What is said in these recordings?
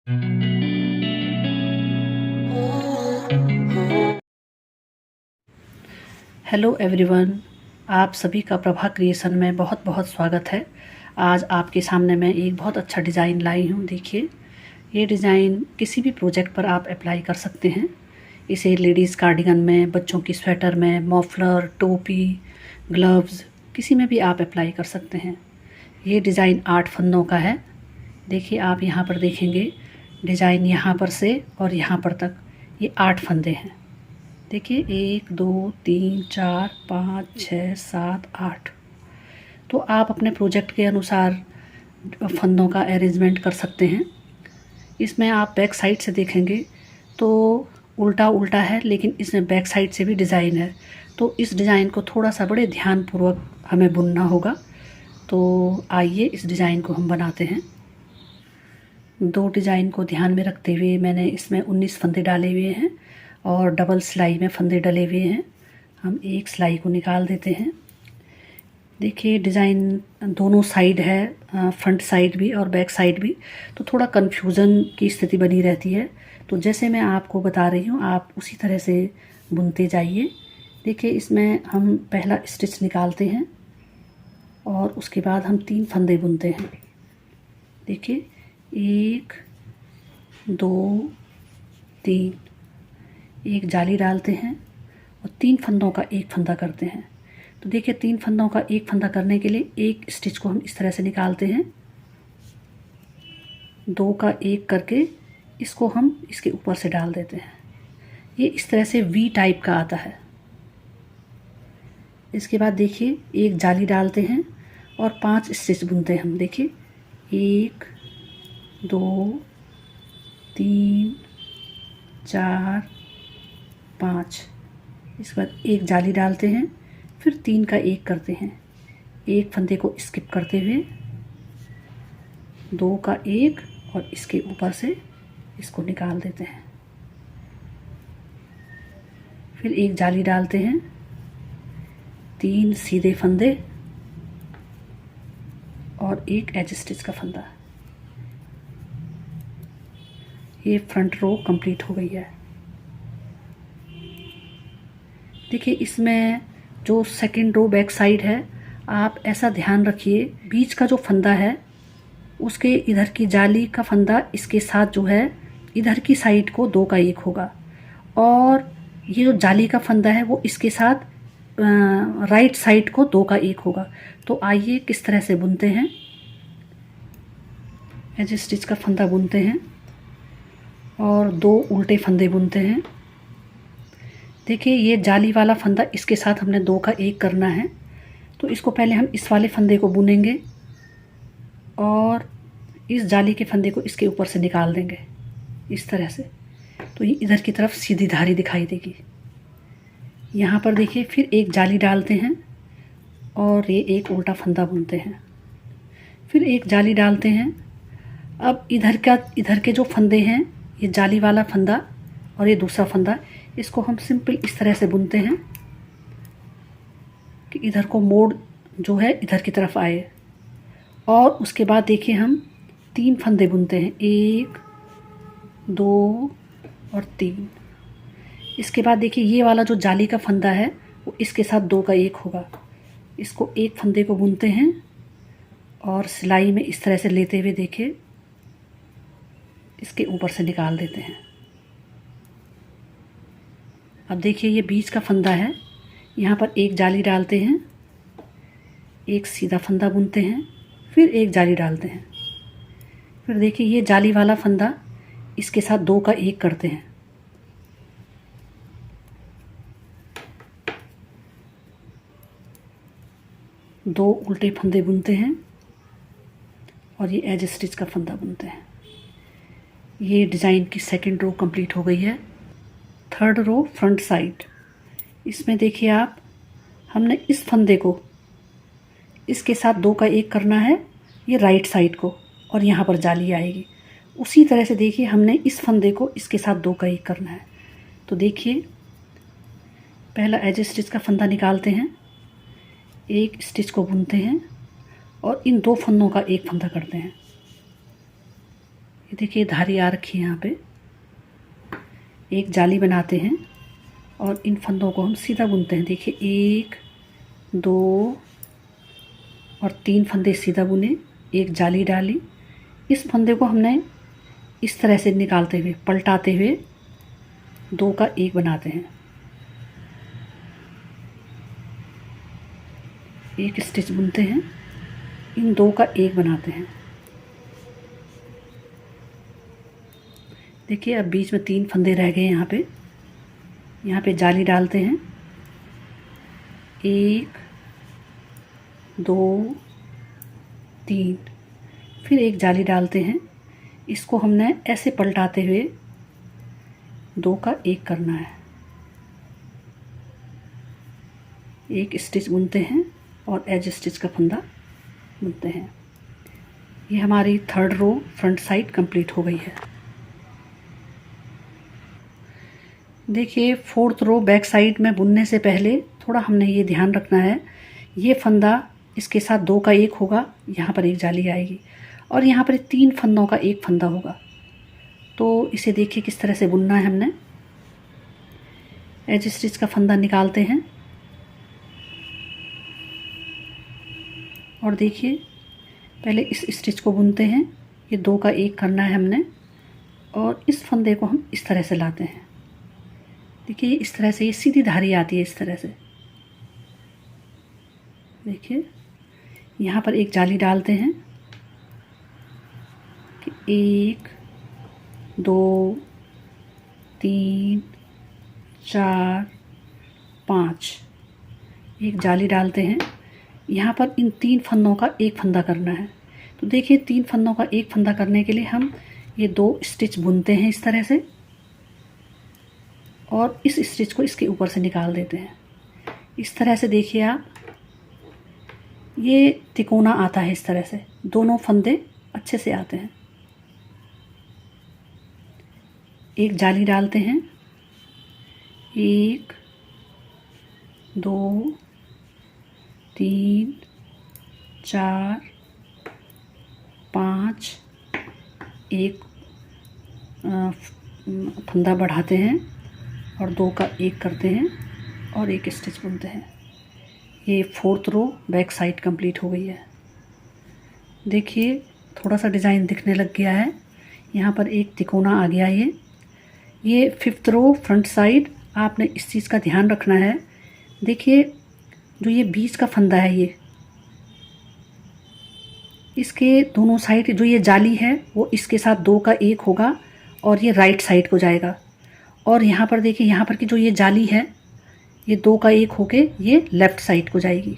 Hello everyone, आप सभी का प्रभा क्रिएशन में बहुत बहुत स्वागत है। आज आपके सामने मैं एक बहुत अच्छा डिज़ाइन लाई हूँ। देखिए, ये डिज़ाइन किसी भी प्रोजेक्ट पर आप अप्लाई कर सकते हैं। इसे लेडीज़ कार्डिगन में, बच्चों की स्वेटर में, मफलर, टोपी, ग्लव्स, किसी में भी आप अप्लाई कर सकते हैं। ये डिज़ाइन 8 फंदों का है। देखिए, आप यहाँ पर देखेंगे डिज़ाइन यहाँ पर से और यहाँ पर तक ये 8 फंदे हैं। देखिए 1 2 3 4 5 6 7 8। तो आप अपने प्रोजेक्ट के अनुसार फंदों का अरेंजमेंट कर सकते हैं। इसमें आप बैक साइड से देखेंगे तो उल्टा उल्टा है, लेकिन इसमें बैक साइड से भी डिज़ाइन है। तो इस डिज़ाइन को थोड़ा सा बड़े ध्यानपूर्वक हमें बुनना होगा। तो आइए इस डिज़ाइन को हम बनाते हैं। 2 डिज़ाइन को ध्यान में रखते हुए मैंने इसमें 19 फंदे डाले हुए हैं और डबल सिलाई में फंदे डले हुए हैं। हम एक सिलाई को निकाल देते हैं। देखिए, डिज़ाइन दोनों साइड है, फ्रंट साइड भी और बैक साइड भी, तो थोड़ा कन्फ्यूज़न की स्थिति बनी रहती है। तो जैसे मैं आपको बता रही हूँ, आप उसी तरह से बुनते जाइए। देखिए, इसमें हम पहला स्टिच निकालते हैं और उसके बाद हम 3 फंदे बुनते हैं। देखिए 1 2 3, एक जाली डालते हैं और 3 फंदों का एक फंदा करते हैं। तो देखिए, 3 फंदों का एक फंदा करने के लिए एक स्टिच को हम इस तरह से निकालते हैं। 2 का एक करके इसको हम इसके ऊपर से डाल देते हैं। ये इस तरह से वी टाइप का आता है। इसके बाद देखिए, एक जाली डालते हैं और 5 स्टिच बुनते हैं हम। देखिए 1 2 3 4 5। इसके बाद एक जाली डालते हैं, फिर 3 का एक करते हैं। एक फंदे को स्किप करते हुए 2 का एक और इसके ऊपर से इसको निकाल देते हैं। फिर एक जाली डालते हैं, 3 सीधे फंदे और एक एज स्टिच का फंदा। ये फ्रंट रो कंप्लीट हो गई है। देखिए, इसमें जो सेकंड रो बैक साइड है, आप ऐसा ध्यान रखिए, बीच का जो फंदा है उसके इधर की जाली का फंदा इसके साथ जो है इधर की साइड को 2 का एक होगा, और ये जो जाली का फंदा है वो इसके साथ राइट साइड को 2 का एक होगा। तो आइए किस तरह से बुनते हैं। एज स्टिच का फंदा बुनते हैं और 2 उल्टे फंदे बुनते हैं। देखिए, ये जाली वाला फंदा इसके साथ हमने 2 का एक करना है। तो इसको पहले हम इस वाले फंदे को बुनेंगे और इस जाली के फंदे को इसके ऊपर से निकाल देंगे इस तरह से। तो ये इधर की तरफ सीधी धारी दिखाई देगी। यहाँ पर देखिए, फिर एक जाली डालते हैं और ये एक उल्टा फंदा बुनते हैं। फिर एक जाली डालते हैं। अब इधर के जो फंदे हैं, ये जाली वाला फंदा और ये दूसरा फंदा, इसको हम सिंपल इस तरह से बुनते हैं कि इधर को मोड़ जो है इधर की तरफ आए। और उसके बाद देखिए, हम 3 फंदे बुनते हैं, 1 2 और 3। इसके बाद देखिए, ये वाला जो जाली का फंदा है वो इसके साथ 2 का एक होगा। इसको एक फंदे को बुनते हैं और सिलाई में इस तरह से लेते हुए देखिए इसके ऊपर से निकाल देते हैं। अब देखिए, ये बीच का फंदा है, यहाँ पर एक जाली डालते हैं, एक सीधा फंदा बुनते हैं, फिर एक जाली डालते हैं। फिर देखिए, ये जाली वाला फंदा इसके साथ 2 का एक करते हैं। दो उल्टे फंदे बुनते हैं और ये एज स्टिच का फंदा बुनते हैं। ये डिज़ाइन की सेकंड रो कंप्लीट हो गई है। थर्ड रो फ्रंट साइड, इसमें देखिए आप, हमने इस फंदे को इसके साथ 2 का एक करना है, ये राइट साइड को, और यहाँ पर जाली आएगी। उसी तरह से देखिए, हमने इस फंदे को इसके साथ 2 का एक करना है। तो देखिए, पहला एज स्टिच का फंदा निकालते हैं, एक स्टिच को बुनते हैं और इन 2 फंदों का एक फंदा करते हैं। ये देखिए धारी आ रखी है यहाँ पे। एक जाली बनाते हैं और इन फंदों को हम सीधा बुनते हैं। देखिए 1 2 और 3 फंदे सीधा बुने, एक जाली डाली। इस फंदे को हमने इस तरह से निकालते हुए पलटाते हुए 2 का 1 बनाते हैं। एक स्टिच बुनते हैं, इन 2 का 1 बनाते हैं। देखिए अब बीच में 3 फंदे रह गए यहाँ पे जाली डालते हैं। 1 2 3, फिर एक जाली डालते हैं। इसको हमने ऐसे पलटाते हुए 2 का 1 करना है। एक स्टिच बुनते हैं और एज स्टिच का फंदा बुनते हैं। ये हमारी 3rd रो फ्रंट साइड कंप्लीट हो गई है। देखिए 4th रो बैक साइड में बुनने से पहले थोड़ा हमने ये ध्यान रखना है, ये फंदा इसके साथ 2 का 1 होगा, यहाँ पर एक जाली आएगी और यहाँ पर 3 फंदों का 1 फंदा होगा। तो इसे देखिए किस तरह से बुनना है। हमने एज स्टिच का फंदा निकालते हैं और देखिए पहले इस स्टिच को बुनते हैं। ये 2 का 1 करना है हमने और इस फंदे को हम इस तरह से लाते हैं। देखिए इस तरह से ये सीधी धारी आती है इस तरह से। देखिए यहाँ पर एक जाली डालते हैं कि 1 2 3 4 5, एक जाली डालते हैं। यहाँ पर इन 3 फंदों का 1 फंदा करना है। तो देखिए 3 फंदों का 1 फंदा करने के लिए हम ये 2 स्टिच बुनते हैं इस तरह से और इस स्टिच को इसके ऊपर से निकाल देते हैं। इस तरह से देखिए आप, ये तिकोना आता है इस तरह से, दोनों फंदे अच्छे से आते हैं। एक जाली डालते हैं, 1 2 3 4 5, एक फंदा बढ़ाते हैं और 2 का 1 करते हैं और एक स्टिच बुनते हैं। ये 4th रो बैक साइड कंप्लीट हो गई है। देखिए थोड़ा सा डिज़ाइन दिखने लग गया है, यहाँ पर एक तिकोना आ गया है। ये 5th रो फ्रंट साइड, आपने इस चीज़ का ध्यान रखना है। देखिए जो ये बीच का फंदा है, ये इसके दोनों साइड जो ये जाली है वो इसके साथ 2 का 1 होगा और ये राइट साइड को जाएगा। और यहाँ पर देखिए, यहाँ पर की जो ये जाली है ये 2 का 1 होके ये लेफ़्ट साइड को जाएगी।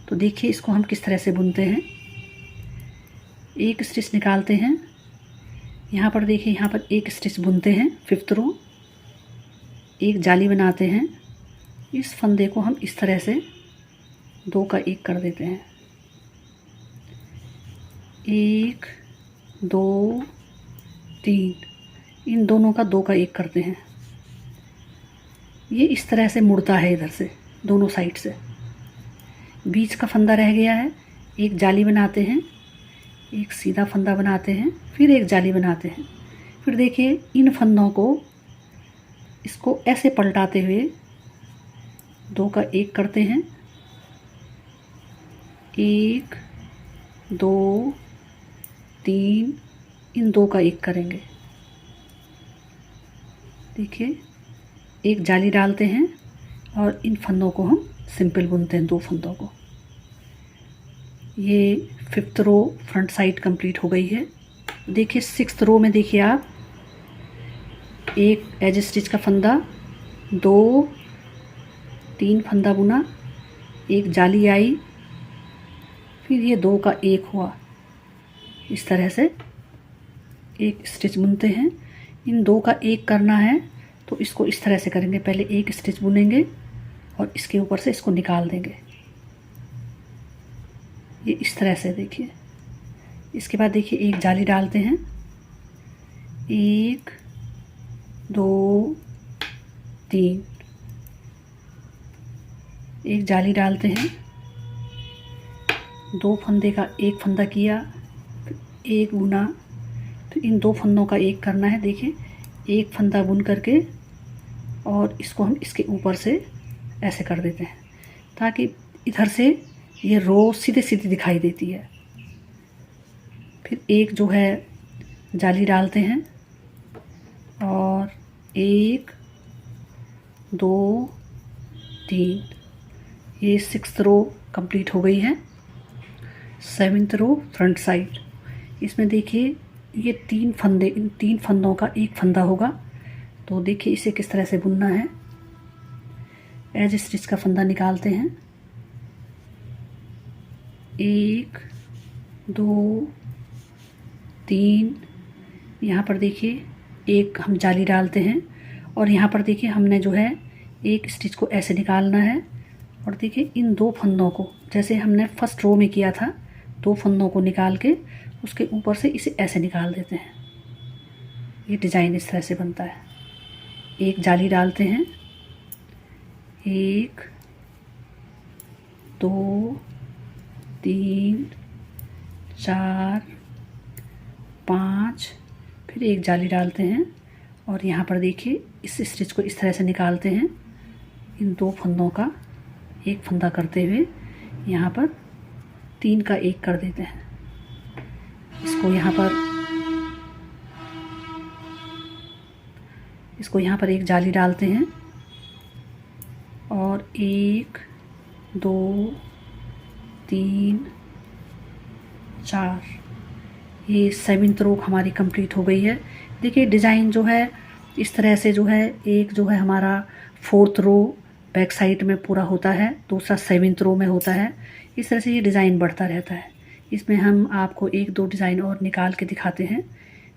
तो देखिए इसको हम किस तरह से बुनते हैं। एक स्टिच निकालते हैं, यहाँ पर देखिए यहाँ पर एक स्टिच बुनते हैं 5th रो, एक जाली बनाते हैं। इस फंदे को हम इस तरह से 2 का 1 कर देते हैं। 1 2 3, इन दोनों का 2 का 1 करते हैं। ये इस तरह से मुड़ता है इधर से, दोनों साइड से। बीच का फंदा रह गया है, एक जाली बनाते हैं, एक सीधा फंदा बनाते हैं, फिर एक जाली बनाते हैं। फिर देखिए इन फंदों को इसको ऐसे पलटाते हुए 2 का 1 करते हैं। 1 2 3, इन 2 का 1 करेंगे। देखिए एक जाली डालते हैं और इन फंदों को हम सिंपल बुनते हैं, 2 फंदों को। ये 5th रो फ्रंट साइड कंप्लीट हो गई है। देखिए 6th रो में देखिए आप, एक एज स्टिच का फंदा, 2 3 फंदा बुना, एक जाली आई, फिर ये 2 का 1 हुआ। इस तरह से एक स्टिच बुनते हैं। इन 2 का 1 करना है तो इसको इस तरह से करेंगे, पहले एक स्टिच बुनेंगे और इसके ऊपर से इसको निकाल देंगे, ये इस तरह से। देखिए इसके बाद देखिए एक जाली डालते हैं, 1 2 3, एक जाली डालते हैं, 2 फंदे का 1 फंदा किया, फिर 1 बुना, तो इन 2 फंदों का एक करना है। देखिए, एक फंदा बुन करके और इसको हम इसके ऊपर से ऐसे कर देते हैं ताकि इधर से ये रो सीधे सीधे दिखाई देती है। फिर एक जो है जाली डालते हैं और 1 2 3, ये 6th रो कंप्लीट हो गई है। 7th रो फ्रंट साइड। इसमें देखिए ये 3 फंदे, इन 3 फंदों का एक फंदा होगा। तो देखिए इसे किस तरह से बुनना है। एज स्टिच का फंदा निकालते हैं। 1 2 3, यहाँ पर देखिए एक हम जाली डालते हैं और यहाँ पर देखिए हमने जो है एक स्टिच को ऐसे निकालना है और देखिए इन 2 फंदों को जैसे हमने फर्स्ट रो में किया था, 2 फंदों को निकाल के उसके ऊपर से इसे ऐसे निकाल देते हैं। ये डिज़ाइन इस तरह से बनता है। एक जाली डालते हैं। 1 2 3 4 5, फिर एक जाली डालते हैं और यहाँ पर देखिए इस स्टिच को इस तरह से निकालते हैं। इन 2 फंदों का एक फंदा करते हुए यहाँ पर 3 का एक कर देते हैं। इसको यहाँ पर एक जाली डालते हैं और 1 2 3 4, ये 7th रो हमारी कंप्लीट हो गई है। देखिए डिज़ाइन जो है इस तरह से जो है, एक जो है हमारा 4th रो बैक साइड में पूरा होता है, दूसरा 7th रो में होता है। इस तरह से ये डिज़ाइन बढ़ता रहता है। इसमें हम आपको 1-2 डिज़ाइन और निकाल के दिखाते हैं।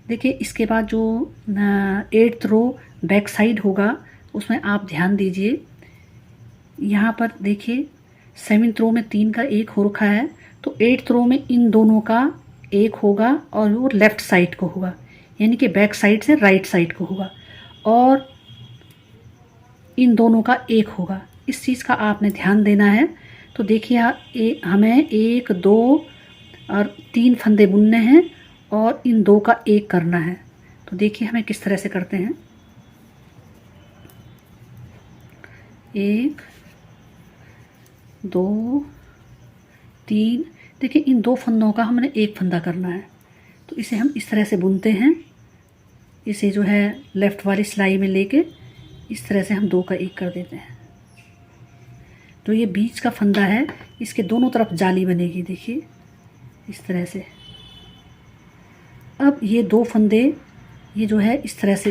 देखिए इसके बाद जो 8th रो बैक साइड होगा उसमें आप ध्यान दीजिए। यहाँ पर देखिए 7th रो में 3 का एक हो रखा है, तो 8th रो में इन दोनों का एक होगा और वो लेफ़्ट साइड को होगा, यानी कि बैक साइड से राइट साइड को होगा, और इन दोनों का एक होगा। इस चीज़ का आपने ध्यान देना है। तो देखिए हमें 1 2 और 3 फंदे बुनने हैं और इन 2 का एक करना है। तो देखिए हमें किस तरह से करते हैं। 1 2 3, देखिए इन 2 फंदों का हमने एक फंदा करना है, तो इसे हम इस तरह से बुनते हैं। इसे जो है लेफ़्ट वाली सिलाई में लेके इस तरह से हम 2 का एक कर देते हैं। तो ये बीच का फंदा है, इसके दोनों तरफ जाली बनेगी। देखिए इस तरह से। अब ये 2 फंदे ये जो है इस तरह से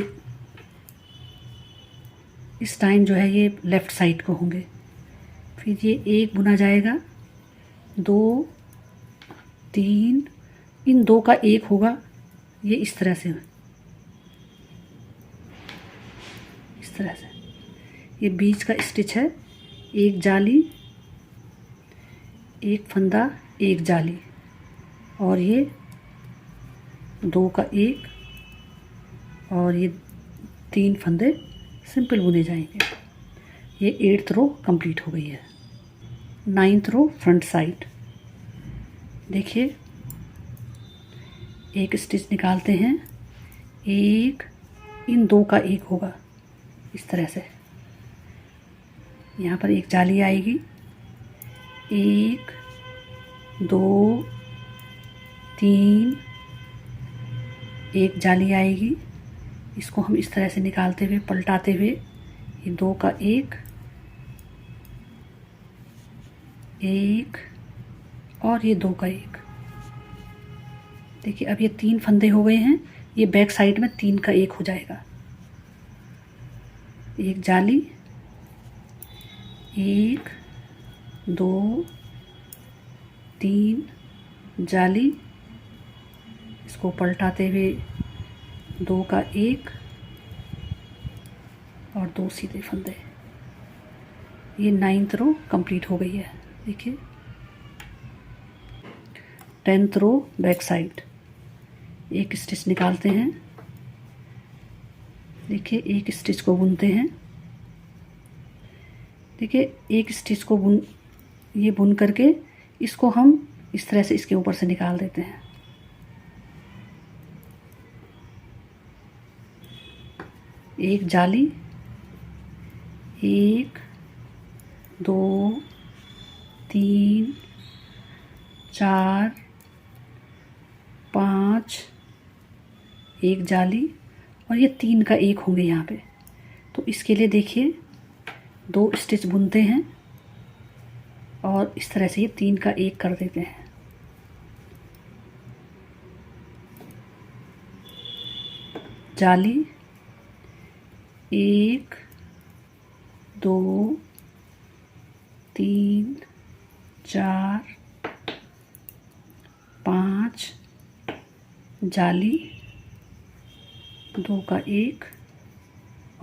इस टाइम जो है ये लेफ़्ट साइड को होंगे। फिर ये एक बुना जाएगा, 2 3, इन 2 का एक होगा। ये इस तरह से, इस तरह से ये बीच का स्टिच है। एक जाली, एक फंदा, एक जाली, और ये 2 का एक, और ये 3 फंदे सिंपल बुने जाएंगे। ये 8th रो कंप्लीट हो गई है। 9th रो फ्रंट साइड। देखिए एक स्टिच निकालते हैं, एक, इन 2 का एक होगा इस तरह से। यहाँ पर एक जाली आएगी, 1 2 3, एक जाली आएगी। इसको हम इस तरह से निकालते हुए पलटाते हुए ये 2 का एक और ये 2 का एक। देखिए अब ये 3 फंदे हो गए हैं। ये बैक साइड में 3 का एक हो जाएगा। एक जाली, 1 2 3 जाली, इसको पलटाते हुए 2 का एक और 2 सीधे फंदे। ये 9th रो कंप्लीट हो गई है। देखिए 10th रो बैक साइड। एक स्टिच निकालते हैं। देखिए एक स्टिच को बुनते हैं। देखिए एक स्टिच को बुन करके इसको हम इस तरह से इसके ऊपर से निकाल देते हैं। एक जाली, 1 2 3 4 5, एक जाली, और ये 3 का 1 होंगे यहाँ पे। तो इसके लिए देखिए 2 स्टिच बुनते हैं और इस तरह से ये 3 का 1 कर देते हैं। जाली, 1 2 3 4 5, जाली, 2 का 1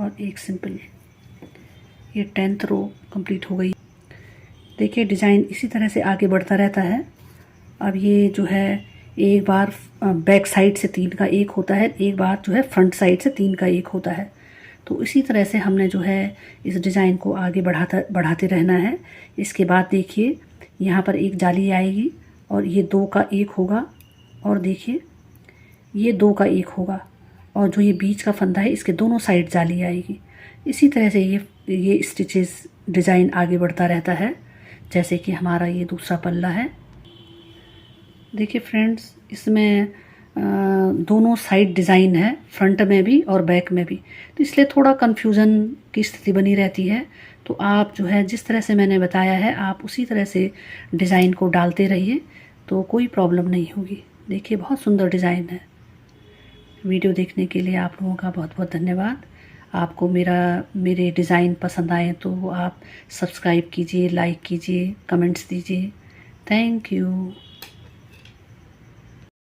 और एक सिंपल। ये 10th रो कंप्लीट हो गई। देखिए डिज़ाइन इसी तरह से आगे बढ़ता रहता है। अब ये जो है एक बार बैक साइड से 3 का 1 होता है, एक बार जो है फ्रंट साइड से 3 का 1 होता है। तो इसी तरह से हमने जो है इस डिज़ाइन को आगे बढ़ाते रहना है। इसके बाद देखिए यहाँ पर एक जाली आएगी और ये 2 का 1 होगा, और देखिए ये 2 का 1 होगा, और जो ये बीच का फंदा है इसके दोनों साइड जाली आएगी। इसी तरह से ये स्टिचेस डिज़ाइन आगे बढ़ता रहता है। जैसे कि हमारा ये दूसरा पल्ला है। देखिए फ्रेंड्स, इसमें दोनों साइड डिज़ाइन है, फ्रंट में भी और बैक में भी, तो इसलिए थोड़ा कन्फ्यूज़न की स्थिति बनी रहती है। तो आप जो है जिस तरह से मैंने बताया है आप उसी तरह से डिज़ाइन को डालते रहिए, तो कोई प्रॉब्लम नहीं होगी। देखिए बहुत सुंदर डिज़ाइन है। वीडियो देखने के लिए आप लोगों का बहुत बहुत धन्यवाद। आपको मेरे डिज़ाइन पसंद आए तो आप सब्सक्राइब कीजिए, लाइक कीजिए, कमेंट्स दीजिए। Thank you.